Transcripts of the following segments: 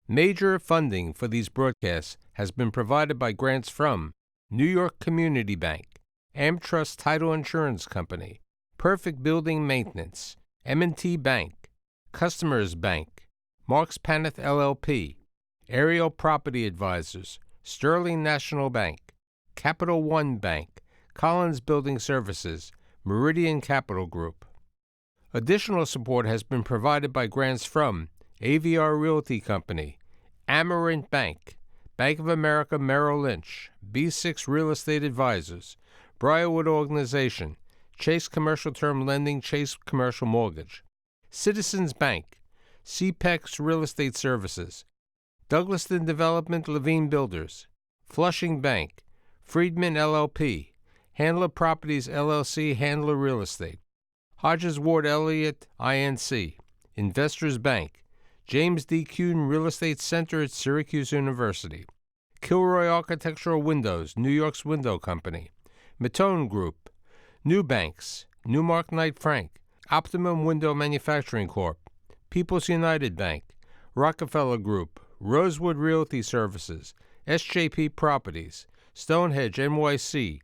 Major funding for these broadcasts has been provided by grants from New York Community Bank, AmTrust Title Insurance Company, Perfect Building Maintenance, M&T Bank, Customers Bank, Marks Paneth LLP, Ariel Property Advisors, Sterling National Bank, Capital One Bank, Collins Building Services, Meridian Capital Group. Additional support has been provided by grants from AVR Realty Company, Amerant Bank, Bank of America Merrill Lynch, B6 Real Estate Advisors, Briarwood Organization, Chase Commercial Term Lending, Chase Commercial Mortgage, Citizens Bank, CPEX Real Estate Services, Douglaston Development Levine Builders, Flushing Bank, Friedman LLP, Handler Properties LLC, Handler Real Estate, Hodges Ward Elliott INC, Investors Bank, James D. Kuhn Real Estate Center at Syracuse University, Kilroy Architectural Windows, New York's Window Company, Matone Group, New Banks, Newmark Knight Frank, Optimum Window Manufacturing Corp., People's United Bank, Rockefeller Group, Rosewood Realty Services, SJP Properties, Stonehenge NYC,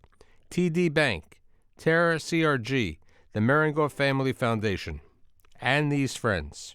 TD Bank, Terra CRG, the Meringor Family Foundation, and these friends.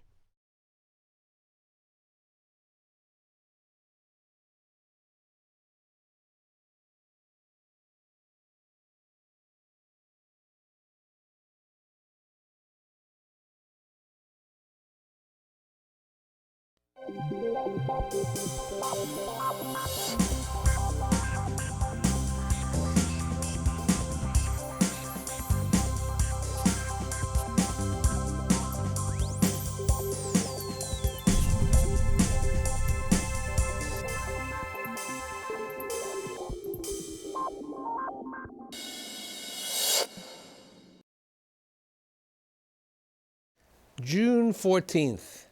June 14th,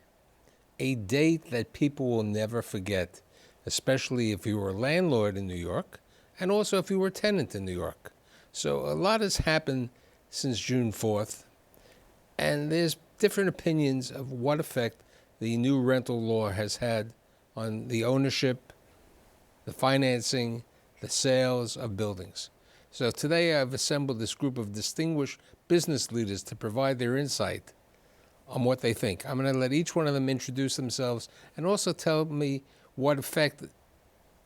a date that people will never forget, especially if you were a landlord in New York, and also if you were a tenant in New York. So a lot has happened since June 4th, and there's different opinions of what effect the new rental law has had on the ownership, the financing, the sales of buildings. So today I've assembled this group of distinguished business leaders to provide their insight on what they think. I'm going to let each one of them introduce themselves and also tell me what effect,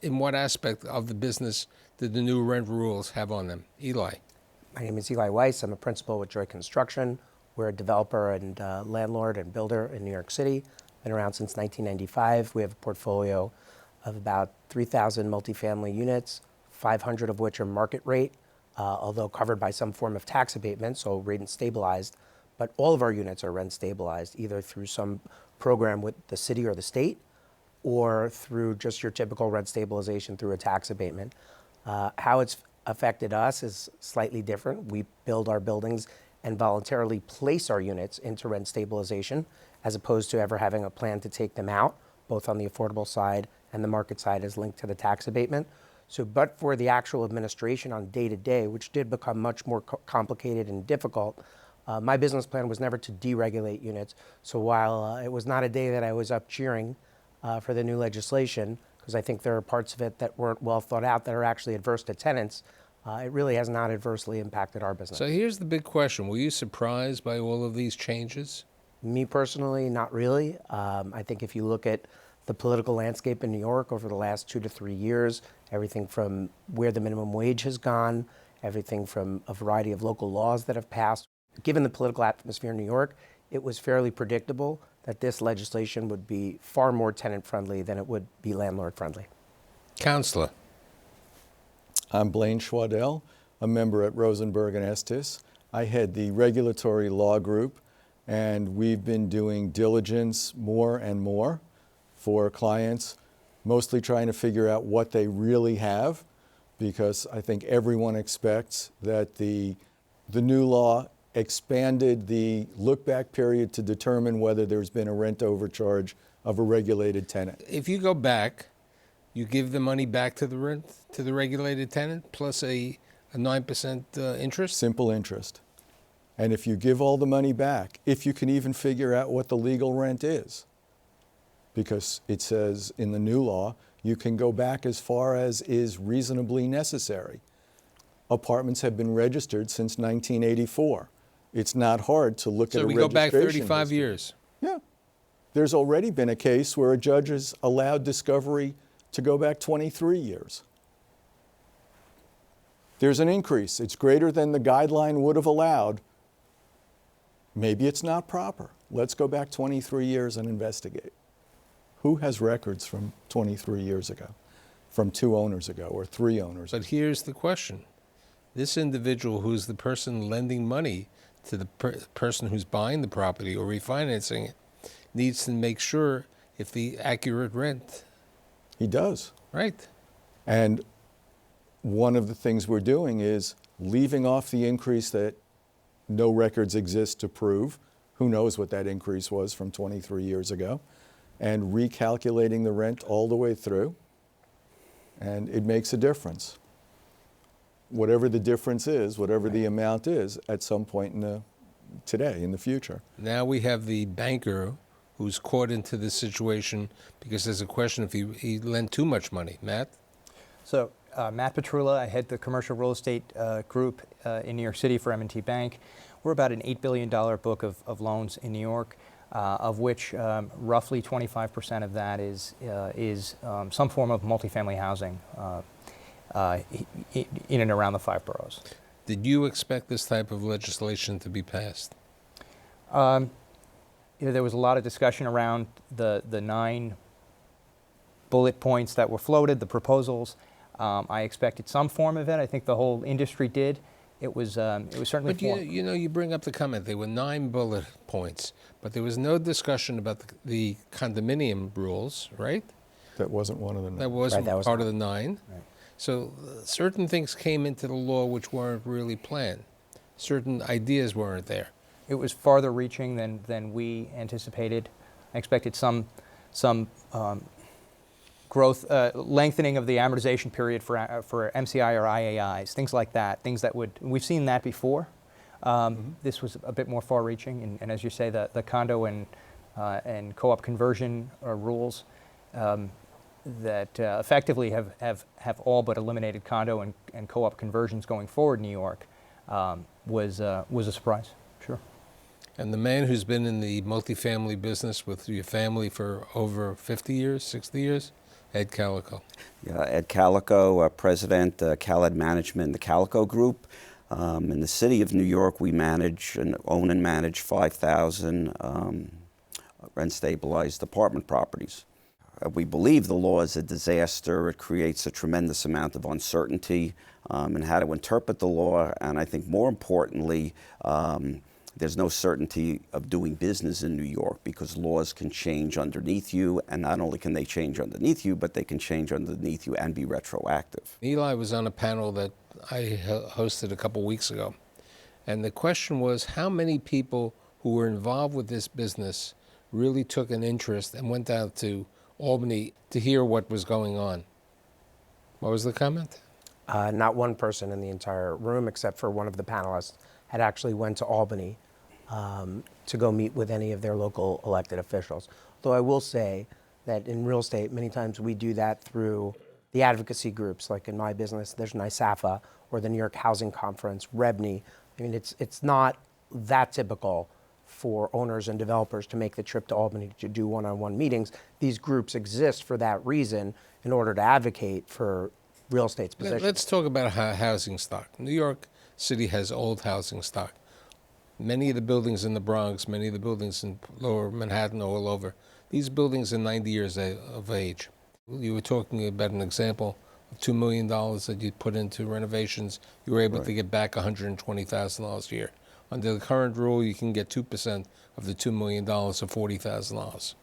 in what aspect of the business did the new rent rules have on them. Eli. My name is Eli Weiss. I'm a principal with Joy Construction. We're a developer and landlord and builder in New York City. Been around since 1995. We have a portfolio of about 3,000 multifamily units, 500 of which are market rate, although covered by some form of tax abatement, so rent stabilized. But all of our units are rent stabilized, either through some program with the city or the state, or through just your typical rent stabilization through a tax abatement. How it's affected us is slightly different. We build our buildings and voluntarily place our units into rent stabilization, as opposed to ever having a plan to take them out, both on the affordable side and the market side is linked to the tax abatement. So, but for the actual administration on day to day, which did become much more complicated and difficult, my business plan was never to deregulate units. So while it was not a day that I was up cheering for the new legislation, because I think there are parts of it that weren't well thought out that are actually adverse to tenants, it really has not adversely impacted our business. So here's the big question. Were you surprised by all of these changes? Me personally, not really. I think if you look at the political landscape in New York over the last 2 to 3 years, everything from where the minimum wage has gone, everything from a variety of local laws that have passed, given the political atmosphere in New York, it was fairly predictable that this legislation would be far more tenant-friendly than it would be landlord-friendly. Counselor. I'm Blaine Schwadell, a member at Rosenberg and Estes. I head the regulatory law group, and we've been doing diligence more and more for clients, mostly trying to figure out what they really have, because I think everyone expects that the new law expanded the look-back period to determine whether there's been a rent overcharge of a regulated tenant. If you go back, you give the money back to the rent, to the regulated tenant, plus a 9% interest? Simple interest. And if you give all the money back, if you can even figure out what the legal rent is, because it says in the new law, you can go back as far as is reasonably necessary. Apartments have been registered since 1984. It's not hard to look at a So we registration go back 35 history. years. Yeah. There's already been a case where a judge has allowed discovery to go back 23 years. There's an increase. It's greater than the guideline would have allowed. Maybe it's not proper. Let's go back 23 years and investigate. Who has records from 23 years ago, from 2 owners ago or 3 owners ago? But here's the question. This individual who's the person lending money to the person who's buying the property or refinancing it needs to make sure if the accurate rent. He does. Right. And one of the things we're doing is leaving off the increase that no records exist to prove. Who knows what that increase was from 23 years ago, and recalculating the rent all the way through. And it makes a difference. Whatever the difference is, whatever the amount is, at some point today, in the future. Now we have the banker who's caught into this situation because there's a question if he lent too much money. Matt? So Matt Petrula, I head the commercial real estate group in New York City for M&T Bank. We're about an $8 billion book of loans in New York, of which roughly 25% of that is some form of multifamily housing in and around the 5 boroughs. Did you expect this type of legislation to be passed? There was a lot of discussion around the 9 bullet points that were floated, the proposals. I expected some form of it. I think the whole industry did. It was certainly. But you bring up the comment. There were 9 bullet points, but there was no discussion about the condominium rules, right? That wasn't one of the 9. That wasn't Right, that was part of the 9. Right. So certain things came into the law which weren't really planned. Certain ideas weren't there. It was farther reaching than we anticipated. I expected some growth, lengthening of the amortization period for MCI or IAIs, things like that. Things that we've seen that before. This was a bit more far-reaching, and as you say, the condo and co-op conversion rules that effectively have all but eliminated condo and co-op conversions going forward in New York was a surprise. Sure. And the man who's been in the multifamily business with your family for over 50 years, 60 years, Ed Calico. Yeah, Ed Calico, President, CalEd Management, the Calico Group. In the city of New York, we own and manage 5,000 rent-stabilized apartment properties. We believe the law is a disaster. It creates a tremendous amount of uncertainty in how to interpret the law, and I think more importantly, there's no certainty of doing business in New York because laws can change underneath you, and not only can they change underneath you, but they can change underneath you and be retroactive. Eli was on a panel that I hosted a couple weeks ago, and the question was how many people who were involved with this business really took an interest and went out to Albany to hear what was going on. What was the comment? Not one person in the entire room, except for one of the panelists, had actually went to Albany to go meet with any of their local elected officials. Though I will say that in real estate, many times we do that through the advocacy groups. Like in my business, there's NYC-after or the New York Housing Conference, REBNY. I mean, it's not that typical for owners and developers to make the trip to Albany to do one-on-one meetings. These groups exist for that reason in order to advocate for real estate's position. Let's talk about housing stock. New York City has old housing stock. Many of the buildings in the Bronx, many of the buildings in lower Manhattan, all over, these buildings are 90 years of age. You were talking about an example of $2 million that you put into renovations. You were able to get back $120,000 a year. Under the current rule, you can get 2% of the $2 million or $40,000.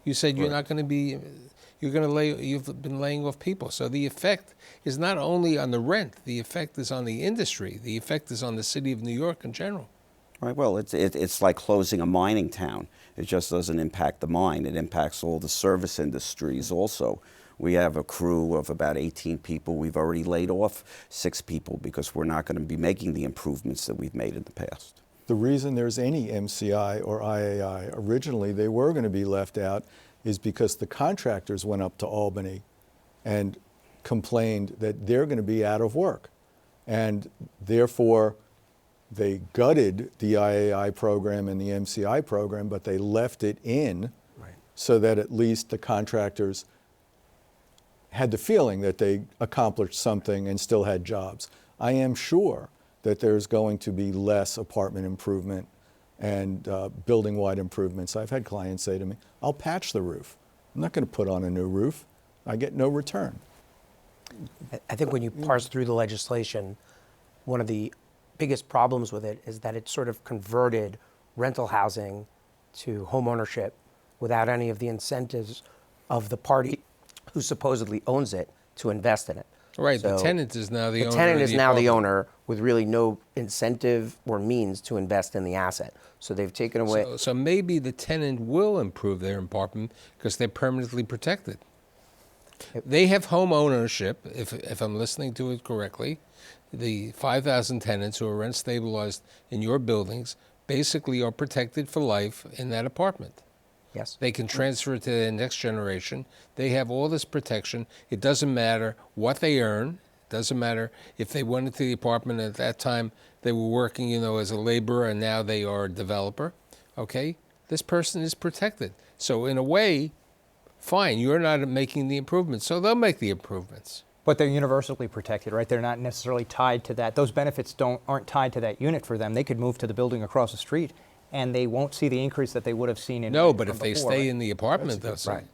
You said you're not going to be, you've been laying off people. So the effect is not only on the rent, the effect is on the industry, the effect is on the city of New York in general. Right, well, it's like closing a mining town. It just doesn't impact the mine. It impacts all the service industries also. We have a crew of about 18 people. We've already laid off 6 people because we're not going to be making the improvements that we've made in the past. The reason there's any MCI or IAI, originally they were going to be left out is because the contractors went up to Albany and complained that they're going to be out of work. And therefore, they gutted the IAI program and the MCI program, but they left it in so that at least the contractors had the feeling that they accomplished something and still had jobs. I am sure that there's going to be less apartment improvement and building-wide improvements. I've had clients say to me, I'll patch the roof. I'm not going to put on a new roof. I get no return. I think when you parse through the legislation, one of the biggest problems with it is that it sort of converted rental housing to home ownership without any of the incentives of the party who supposedly owns it to invest in it. Right, So the tenant is now the owner. the tenant is now the apartment. owner with really no incentive or means to invest in the asset. So they've taken away. So maybe the tenant will improve their apartment because they're permanently protected. They have home ownership, if I'm listening to it correctly. The 5,000 tenants who are rent stabilized in your buildings basically are protected for life in that apartment. Yes. They can transfer it to the next generation. They have all this protection. It doesn't matter what they earn. It doesn't matter if they went into the apartment at that time, they were working, as a laborer, and now they are a developer. Okay? This person is protected. So in a way, fine, you're not making the improvements, so they'll make the improvements. But they're universally protected, right? They're not necessarily tied to that. Those benefits aren't tied to that unit for them. They could move to the building across the street, and they won't see the increase that they would have seen in. No, but from if they before, stay right? in the apartment, that's Right.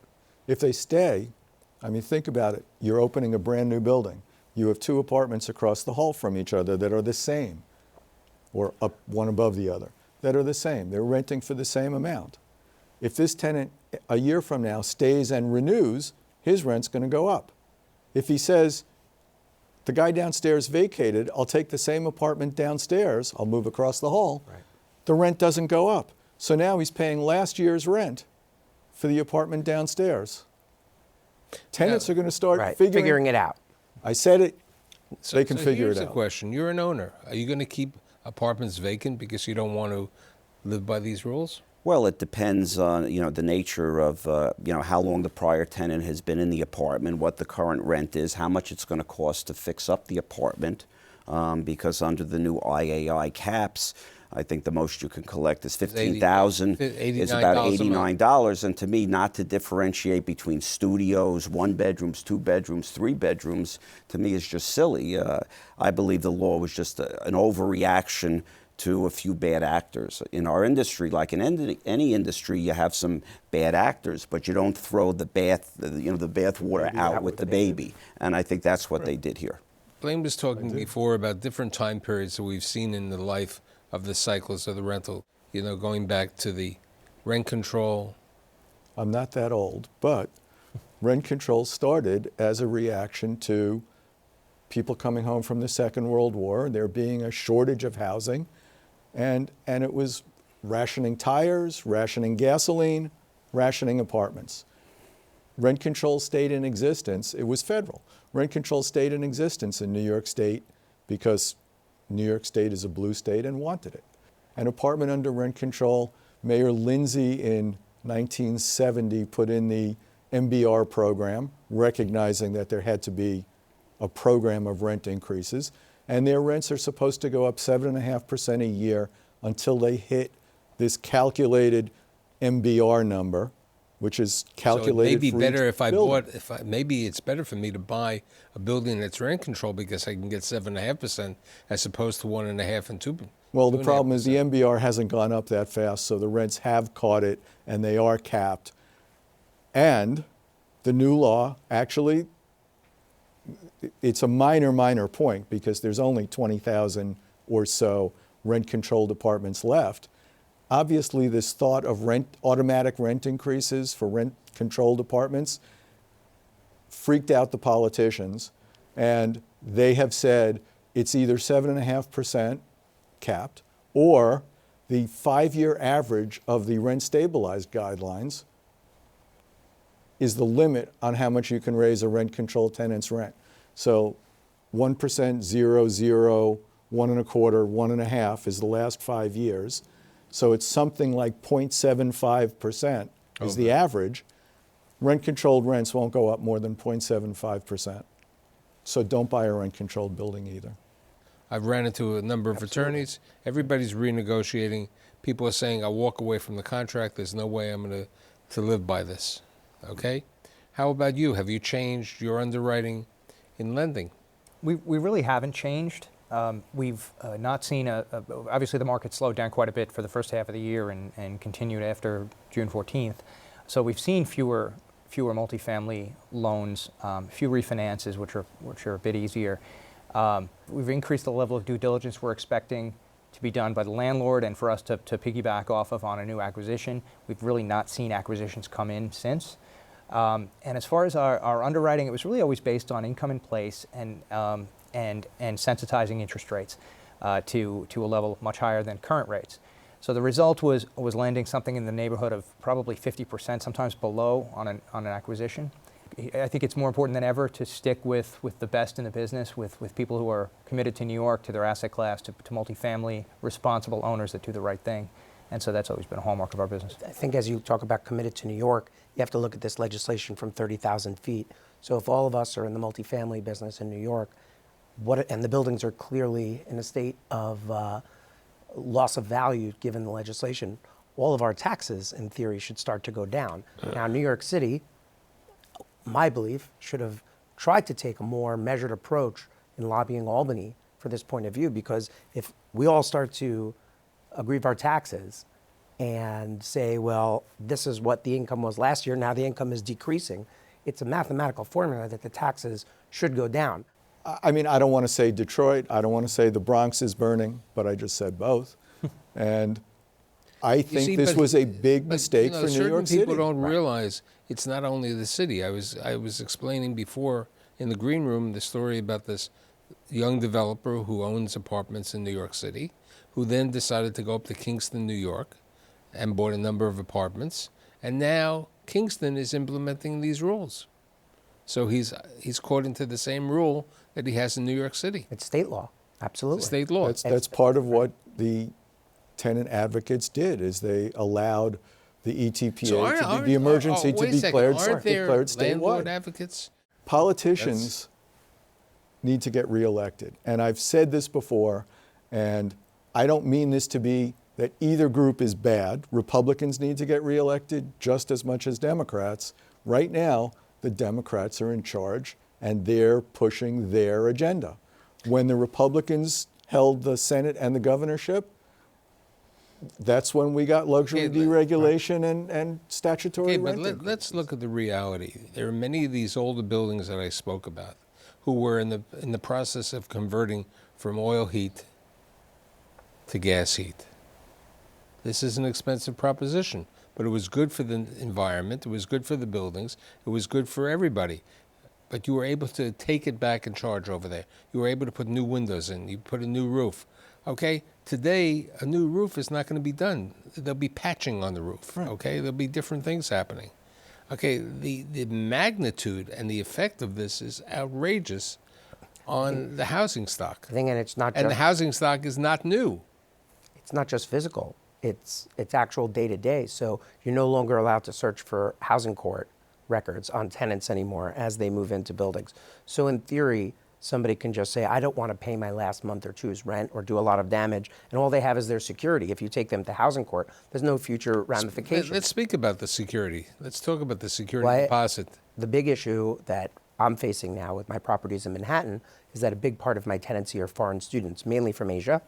If they stay, think about it. You're opening a brand new building. You have two apartments across the hall from each other that are the same, or up one above the other, that are the same. They're renting for the same amount. If this tenant a year from now stays and renews, his rent's going to go up. If he says, the guy downstairs vacated, I'll take the same apartment downstairs, I'll move across the hall, the rent doesn't go up. So now he's paying last year's rent for the apartment downstairs. Tenants are going to start figuring it out. I said it, So, they can figure here's it the out. question. You're an owner. Are you going to keep apartments vacant because you don't want to live by these rules? Well, it depends on the nature of how long the prior tenant has been in the apartment, what the current rent is, how much it's going to cost to fix up the apartment, because under the new IAI caps, I think the most you can collect is $15,000. It's about $89, and to me, not to differentiate between studios, 1 bedrooms, 2 bedrooms, 3 bedrooms, to me is just silly. I believe the law was just an overreaction to a few bad actors. In our industry, like in any industry, you have some bad actors, but you don't throw the bathwater out with the baby. And I think that's what they did here. Blaine was talking before about different time periods that we've seen in the life of the cycles of the rental, going back to the rent control. I'm not that old, but rent control started as a reaction to people coming home from the Second World War, there being a shortage of housing, and it was rationing tires, rationing gasoline, rationing apartments. Rent control stayed in existence. It was federal. Rent control stayed in existence in New York State because New York State is a blue state and wanted it. An apartment under rent control, Mayor Lindsay in 1970 put in the MBR program, recognizing that there had to be a program of rent increases, and their rents are supposed to go up 7.5% a year until they hit this calculated MBR number, which is calculated. So it may be for better each if I building. bought. Maybe it's better for me to buy a building that's rent control because I can get 7.5% as opposed to 1.5% and 2%. Well, the problem is the MBR hasn't gone up that fast, so the rents have caught it and they are capped. And the new law actually, it's a minor point because there's only 20,000 or so rent-controlled apartments left. Obviously, this thought of automatic rent increases for rent-controlled apartments freaked out the politicians, and they have said it's either 7.5% capped or the 5-year average of the rent-stabilized guidelines is the limit on how much you can raise a rent-controlled tenant's rent. So 1%, 0, 0, 1.25%, 1.5% is the last 5 years. So it's something like 0.75% is the average. Rent-controlled rents won't go up more than 0.75%. So don't buy a rent-controlled building either. I've ran into a number of attorneys. Everybody's renegotiating. People are saying, I'll walk away from the contract. There's no way I'm going to live by this. Okay? How about you? Have you changed your underwriting in lending? We really haven't changed. We've not seen obviously the market slowed down quite a bit for the first half of the year and continued after June 14th. So we've seen fewer multifamily loans, few refinances, which are a bit easier. We've increased the level of due diligence we're expecting to be done by the landlord and for us to piggyback off of on a new acquisition. We've really not seen acquisitions come in since. And as far as our underwriting, it was really always based on income in place and sensitizing interest rates to a level much higher than current rates. So the result was lending something in the neighborhood of probably 50%, sometimes below on an acquisition. I think it's more important than ever to stick with the best in the business, with people who are committed to New York, to their asset class, to multifamily, responsible owners that do the right thing. And so that's always been a hallmark of our business. I think as you talk about committed to New York, you have to look at this legislation from 30,000 feet. So if all of us are in the multifamily business in New York, and the buildings are clearly in a state of loss of value given the legislation, all of our taxes, in theory, should start to go down. Now, New York City, my belief, should have tried to take a more measured approach in lobbying Albany for this point of view, because if we all start to aggrieve our taxes and say, well, this is what the income was last year, now the income is decreasing, it's a mathematical formula that the taxes should go down. I mean, I don't want to say Detroit, I don't want to say the Bronx is burning, but I just said both. And I think this was a big mistake for New York City. Certain people don't realize it's not only the city. I was explaining before in the green room the story about this young developer who owns apartments in New York City, who then decided to go up to Kingston, New York, and bought a number of apartments. And now Kingston is implementing these rules. So he's caught into the same rule that he has in New York City. It's state law, absolutely. It's state law. That's part of what the tenant advocates did, is they allowed the ETPA, the emergency to be declared statewide. Landlord advocates? Politicians need to get reelected. And I've said this before, and I don't mean this to be that either group is bad. Republicans need to get reelected just as much as Democrats. Right now, the Democrats are in charge, and they're pushing their agenda. When the Republicans held the Senate and the governorship, that's when we got luxury deregulation and statutory renting. But let's look at the reality. There are many of these older buildings that I spoke about who were in the process of converting from oil heat to gas heat. This is an expensive proposition, but it was good for the environment, it was good for the buildings, it was good for everybody. But you were able to take it back and charge over there. You were able to put new windows in, you put a new roof. Okay, today a new roof is not going to be done. There'll be patching on the roof, okay? There'll be different things happening. Okay, the magnitude and the effect of this is outrageous on the housing stock. And it's not and the housing stock is not new. It's not just physical. It's actual day-to-day. So you're no longer allowed to search for housing court records on tenants anymore as they move into buildings. So in theory, somebody can just say, I don't want to pay my last month or two's rent or do a lot of damage, and all they have is their security. If you take them to housing court, there's no future ramifications. Let's speak about the security. Let's talk about the security deposit. The big issue that I'm facing now with my properties in Manhattan is that a big part of my tenancy are foreign students, mainly from Asia.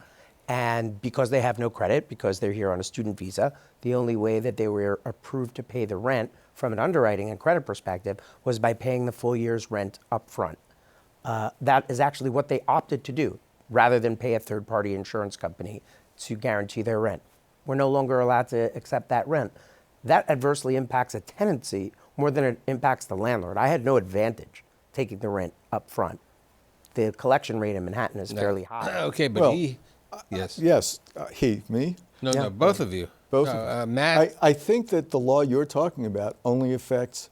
And because they have no credit, because they're here on a student visa, the only way that they were approved to pay the rent from an underwriting and credit perspective was by paying the full year's rent up front. That is actually what they opted to do, rather than pay a third-party insurance company to guarantee their rent. We're no longer allowed to accept that rent. That adversely impacts a tenancy more than it impacts the landlord. I had no advantage taking the rent up front. The collection rate in Manhattan is fairly high. Okay, but yes. Yes, me? No, both of you. Both of you. Matt? I think that the law you're talking about only affects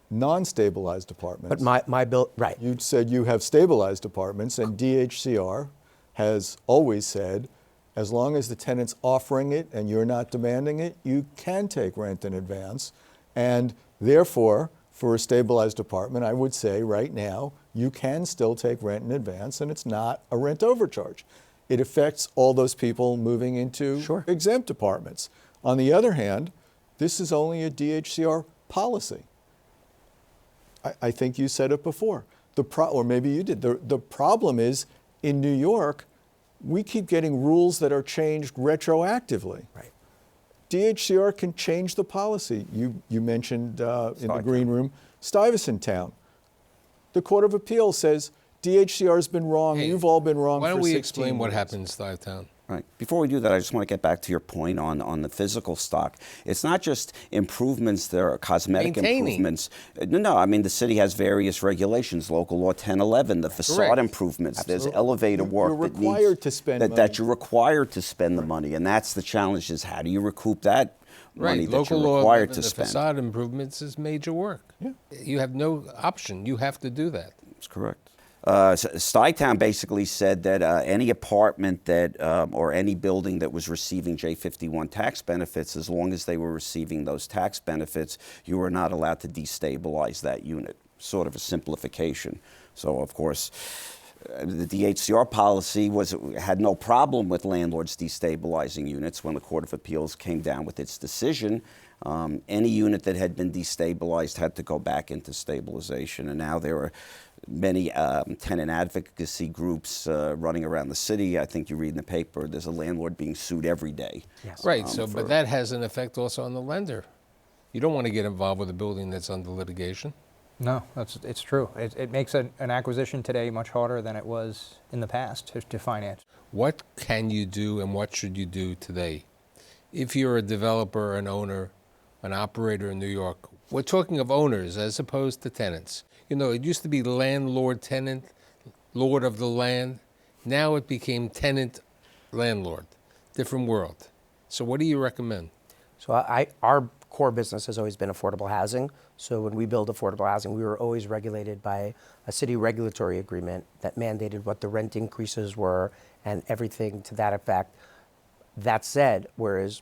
non-stabilized apartments. But my bill, right. You said you have stabilized apartments, and DHCR has always said, as long as the tenant's offering it and you're not demanding it, you can take rent in advance. And Therefore, for a stabilized apartment, I would say right now, you can still take rent in advance and it's not a rent overcharge. It affects all those people moving into Sure. exempt apartments. On the other hand, this is only a DHCR policy. I think you said it before. Or maybe you did. The problem is in New York, we keep getting rules that are changed retroactively. Right. DHCR can change the policy. You mentioned in the green room, Stuyvesant Town. The Court of Appeals says DHCR has been wrong. Hey, You've all been wrong for 16 Why don't we years. explain what happened in Stuyvesant? Right. Before we do that, I just want to get back to your point on the physical stock. It's not just improvements that are cosmetic improvements. No, I mean, the city has various regulations, local law 1011, the facade improvements. Absolutely. There's elevator work You're required to spend money. that you're required to spend the money. And that's the challenge, is how do you recoup that money Right, that local you're law, required the to spend? facade improvements is major work. Yeah. You have no option. You have to do that. That's correct. Stuytown basically said that any apartment that or any building that was receiving J51 tax benefits, as long as they were receiving those tax benefits, you were not allowed to destabilize that unit. Sort of a simplification. So, of course, the DHCR policy had no problem with landlords destabilizing units. When the Court of Appeals came down with its decision, any unit that had been destabilized had to go back into stabilization. And now there are many tenant advocacy groups running around the city. I think you read in the paper, there's a landlord being sued every day. Yes. Right, but that has an effect also on the lender. You don't want to get involved with a building that's under litigation. No, it's true. It makes an acquisition today much harder than it was in the past to finance. What can you do and what should you do today? If you're a developer, an owner, an operator in New York, we're talking of owners as opposed to tenants. You know, it used to be landlord, tenant, lord of the land. Now it became tenant, landlord. Different world. So what do you recommend? So our core business has always been affordable housing. So when we build affordable housing, we were always regulated by a city regulatory agreement that mandated what the rent increases were and everything to that effect. That said, whereas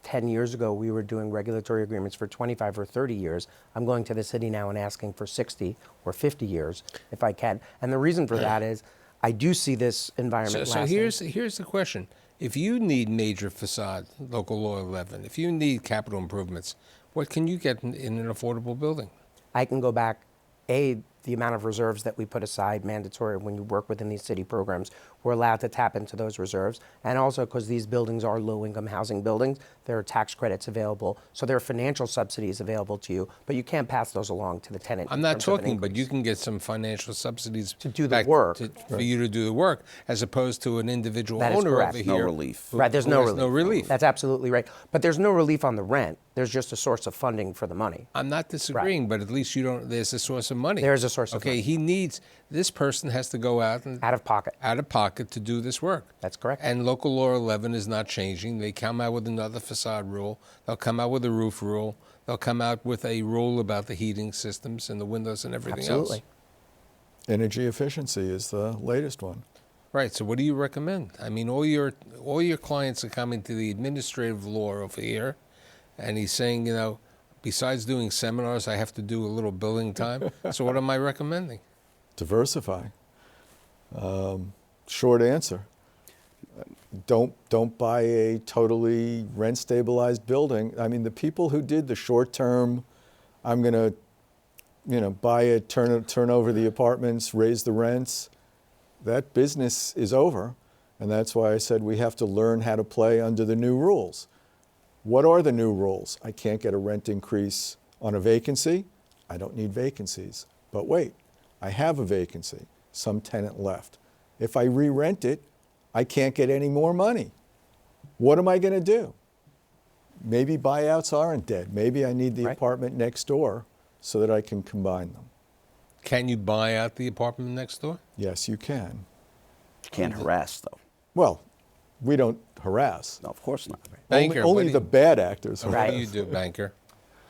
10 years ago we were doing regulatory agreements for 25 or 30 years, I'm going to the city now and asking for 60 or 50 years if I can. And the reason for that is I do see this environment lasting. So here's the question. If you need major facade, local law 11, if you need capital improvements, what can you get in an affordable building? I can go back, the amount of reserves that we put aside, mandatory when you work within these city programs, we're allowed to tap into those reserves. And also because these buildings are low-income housing buildings, there are tax credits available. So there are financial subsidies available to you, but you can't pass those along to the tenant. I'm not talking, but you can get some financial subsidies to do the work. For you to do the work, as opposed to an individual That is owner correct. over No here. relief. Right, there's who no has relief. no relief. That's absolutely right. But there's no relief on the rent. There's just a source of funding for the money. I'm not disagreeing, but at least there's a source of money. There is a source of money. Okay, this person has to go out and Out of pocket. to do this work. That's correct. And local law 11 is not changing. They come out with another facade rule. They'll come out with a roof rule. They'll come out with a rule about the heating systems and the windows and everything Absolutely. else. Energy efficiency is the latest one. Right. So what do you recommend? I mean, all your clients are coming to the administrative law over here, and he's saying, besides doing seminars, I have to do a little billing time. So what am I recommending? Diversify. Short answer. Don't buy a totally rent stabilized building. I mean, the people who did the short term, I'm going to, buy it, turn over the apartments, raise the rents, that business is over. And that's why I said we have to learn how to play under the new rules. What are the new rules? I can't get a rent increase on a vacancy. I don't need vacancies. But wait, I have a vacancy. Some tenant left. If I re-rent it, I can't get any more money. What am I going to do? Maybe buyouts aren't dead. Maybe I need the apartment next door so that I can combine them. Can you buy out the apartment next door? Yes, you can. You can't harass, though. Well, we don't harass. No, of course not. Banker, Only the bad actors harass. What do you do, banker?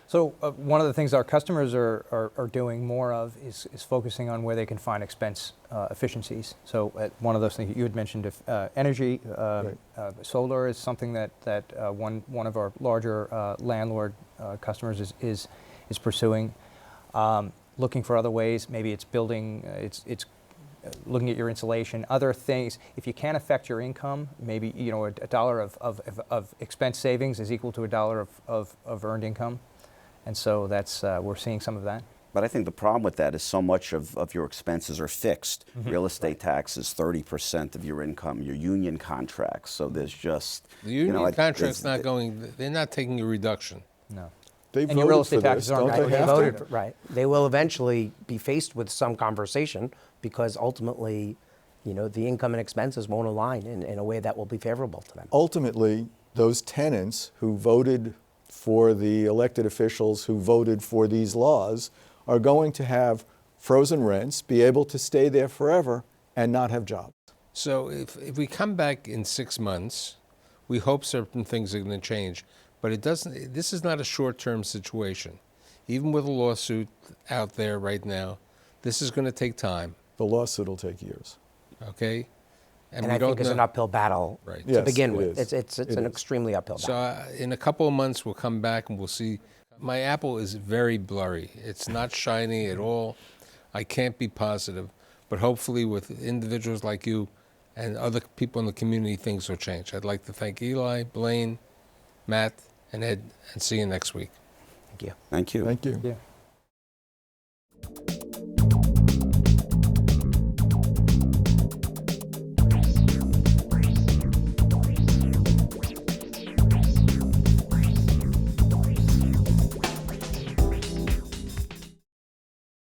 So one of the things our customers are doing more of is focusing on where they can find expense efficiencies. So one of those things you had mentioned, energy, solar is something that one of our larger landlord customers is is pursuing. Looking for other ways. Maybe it's building. It's looking at your insulation. Other things. If you can't affect your income, maybe a dollar of expense savings is equal to a dollar of earned income, and so that's we're seeing some of that. But I think the problem with that is so much of your expenses are fixed. Real estate tax is 30% of your income, your union contracts. So there's just... The union contract's not going, they're not taking a reduction. No. They And your real voted for estate taxes this, aren't don't right. they They have voted, to? right. They will eventually be faced with some conversation because ultimately, the income and expenses won't align in a way that will be favorable to them. Ultimately, those tenants who voted for the elected officials who voted for these laws are going to have frozen rents, be able to stay there forever, and not have jobs. So if we come back in 6 months, we hope certain things are going to change. But it doesn't. This is not a short-term situation. Even with a lawsuit out there right now, this is going to take time. The lawsuit will take years. Okay, And we I don't think it's an know- uphill battle Right. to Yes, begin it with. is. It's It an is. extremely uphill So battle. in a couple of months, we'll come back and we'll see. My apple is very blurry. It's not shiny at all. I can't be positive. But hopefully with individuals like you and other people in the community, things will change. I'd like to thank Eli, Blaine, Matt, and Ed, and see you next week. Thank you. Thank you. Thank you. Yeah.